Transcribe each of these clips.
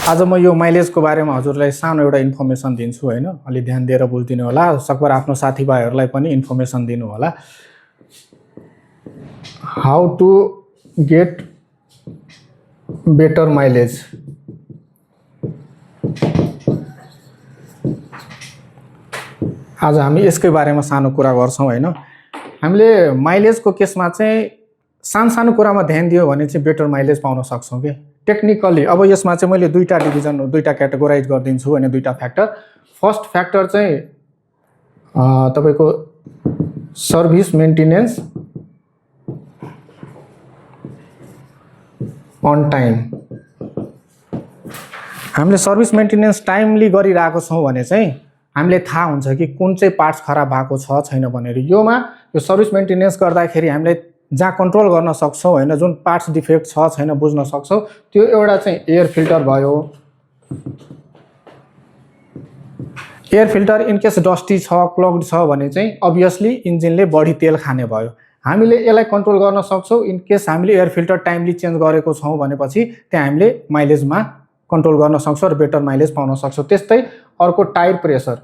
आज म यो माइलेजको बारेमा हजुरलाई सानो एउटा इन्फर्मेसन दिन्छु हैन। अलि ध्यान दिएर बुझ्दिनु होला। सकभर आफ्नो साथीभाइहरूलाई पनि इन्फर्मेसन दिनु होला। How to get better mileage. आज हामी यसकै बारेमा सानो कुरा गर्छौं हैन। हामीले माइलेजको केसमा चाहिँ सानो कुरामा ध्यान दियो भने चाहिँ बेटर माइलेज पाउन सक्छौं के। टेक्निकली अब यसमा चाहिँ मैले दुईटा डिभिजन दुईटा क्याटेगोराइज गर्दिन्छु हैन, दुईटा फ्याक्टर। फर्स्ट फ्याक्टर चाहिँ तपाईको सर्भिस मेन्टेनेन्स अन टाइम। हामीले सर्भिस मेन्टेनेन्स टाइमली गरिरहेको छौं भने चाहिँ हामीले थाहा हुन्छ कि कुन चाहिँ पार्ट्स खराब भएको छ छैन भनेर। यो सर्भिस मेन्टेनेन्स गर्दाखेरि हामीले जहाँ कन्ट्रोल गर्न सक्छौं हैन, जुन पार्ट्स डिफेक्ट छ छैन बुझ्न सक्छौं। त्यो एउटा चाहिँ एयर फिल्टर भयो। Air filter in case dusty छ क्लग्ड छ भने चाहिँ अभियसली इन्जिनले बढी तेल खाने भयो। हामीले यसलाई कन्ट्रोल गर्न सक्छौं। इन केस हामीले एयर फिल्टर टाइमली चेन्ज गरेको छौं भनेपछि त्यहाँ हामीले माइलेजमा कन्ट्रोल गर्न सक्छौं र बेटर माइलेज पाउन सक्छौं। त्यस्तै अर्को टायर प्रेसर।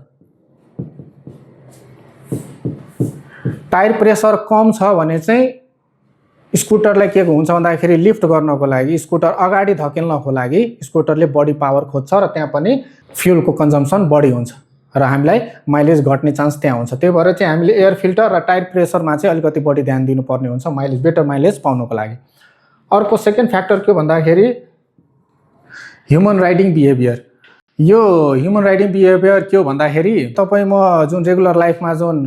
टायर प्रेसर कम छ भने चाहिँ स्कुटरलाई के हुन्छ भन्दाखेरि लिफ्ट गर्नको लागि, स्कुटर अगाडि धकेल्नको लागि स्कुटरले बढी पावर खोज्छ र त्यहाँ पनि फ्युलको कन्जम्सन बढी हुन्छ र हामीलाई माइलेज घट्ने चान्स त्यहाँ हुन्छ। त्यही भएर चाहिँ हामीले एयर फिल्टर र टायर प्रेसरमा चाहिँ अलिकति बढी ध्यान दिनुपर्ने हुन्छ माइलेज बेटर माइलेज पाउनको लागि। अर्को सेकेन्ड फ्याक्टर के भन्दाखेरि ह्युमन राइडिङ बिहेभियर। यो ह्युमन राइडिङ बिहेभियर के हो भन्दाखेरि तपाई म जुन रेगुलर लाइफमा जुन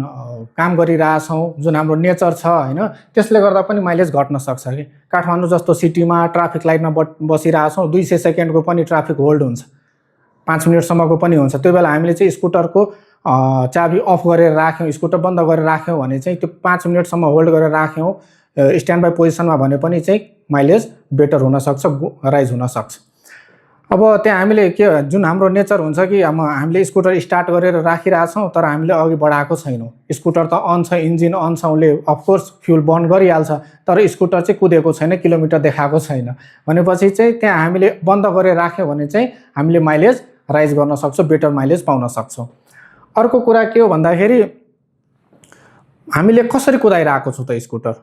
काम गरिरहेछौं, जुन हाम्रो नेचर छ हैन, त्यसले गर्दा पनि माइलेज घट्न सक्छ के। काठमाडौँ जस्तो सिटीमा ट्राफिक लाइटमा बसिरहेछौं, 200 सेकेन्डको पनि ट्राफिक होल्ड हुन्छ, 5 मिनेटसम्मको पनि हुन्छ। त्यो बेला हामीले चाहिँ स्कुटरको चाबी अफ गरेर राख्यौं, स्कुटर बन्द गरेर राख्यौं भने चाहिँ त्यो 5 मिनेटसम्म होल्ड गरेर राख्यौं स्ट्यान्ड बाई पोजिसनमा भने पनि चाहिँ माइलेज बेटर हुन सक्छ, राइज हुन सक्छ। अब त्यहाँ हामीले के जुन हाम्रो नेचर हुन्छ कि हामीले स्कुटर स्टार्ट गरेर राखिरहेछौं तर हामीले अघि बढाएको छैनौं। स्कुटर त अन छ, इन्जिन अन छ, उसले अफकोर्स फ्युल बर्न गरिहाल्छ तर स्कुटर चाहिँ कुदेको छैन, किलोमिटर देखाएको छैन भनेपछि चाहिँ त्यहाँ हामीले बन्द गरेर राख्यौं भने चाहिँ हामीले माइलेज राइज गर्न सक्छौं, बेटर माइलेज पाउन सक्छौं। अर्को कुरा के हो भन्दाखेरि हामीले कसरी कुदाइरहेको छौं त स्कुटर।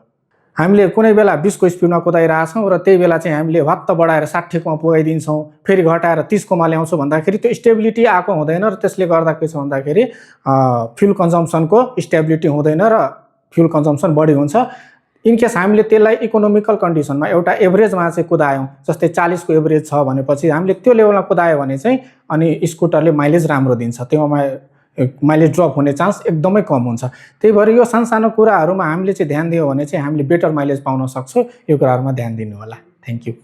हामीले कुनै बेला 20 को स्पिडमा कुदाइरहेछौं र त्यही बेला चाहिँ हामीले वात्त बढाएर 60 कोमा पुगाइदिन्छौं, फेरि घटाएर 30 कोमा ल्याउँछौं भन्दाखेरि त्यो स्टेबिलिटी आएको हुँदैन र त्यसले गर्दा के छ भन्दाखेरि फ्युल कन्जम्सनको स्टेबिलिटी हुँदैन र फ्युल कन्जम्सन बढी हुन्छ। इन केस हामीले त्यसलाई इकोनोमिकल कन्डिसनमा एउटा एभरेजमा चाहिँ कुदायौं, जस्तै 40 को एभरेज छ भनेपछि हामीले त्यो लेभलमा कुदायो भने चाहिँ अनि स्कुटरले माइलेज राम्रो दिन्छ, त्यसमा माइलेज ड्रप हुने चान्स एकदमै कम हुन्छ। त्यही भएर यो सानो कुराहरुमा हामीले चाहिँ ध्यान दियो भने चाहिँ हामीले बेटर माइलेज पाउन सक्छौं। यो कुराहरुमा ध्यान दिनु होला। Thank you.